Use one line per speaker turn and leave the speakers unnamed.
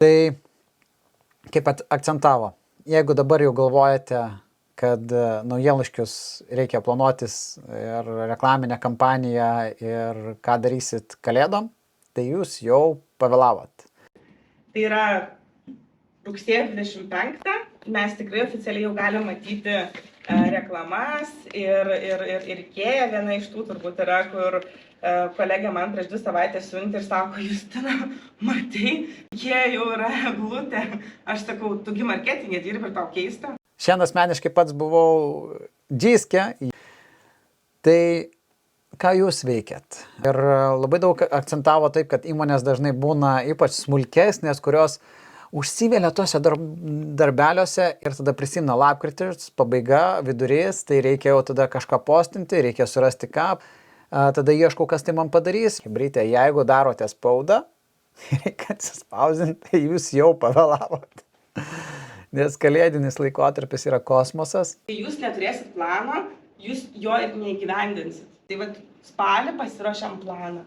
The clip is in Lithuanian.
Tai kaip akcentavo, jeigu dabar jau galvojate, kad naujienlaiškius reikia planuotis ir reklaminę kampaniją ir ką darysit kalėdom, tai jūs jau pavėlavot.
Tai yra rugsėjo 25, mes tikrai oficialiai jau galime matyti reklamas ir Ikea viena iš tų turbūt yra, kur kolegė man prieš 2 savaitės siuntė ir sako, Justina, matai, jie jau yra eglutė. Aš sakau, tugi marketingė dirbi ir tau keista.
Šiandien asmeniškai pats buvau Džiske. Tai ką jūs veikiat? Ir labai daug akcentavo taip, kad įmonės dažnai būna ypač smulkesnės, kurios užsivelia tuose darbeliuose ir tada prisimena lapkritis, pabaiga, vidurys, tai reikia jau tada kažką postinti, reikia surasti ką, tada ieškau, kas tai man padarys. Hebrytė, jeigu darote spaudą, reikia atsispausinti, tai jūs jau pavėlavot. Nes kalėdinis laikotarpis yra kosmosas.
Tai jūs neturėsit plano, jūs jo ir neįgyvendinsit. Tai vat spalį pasiruošiam planą.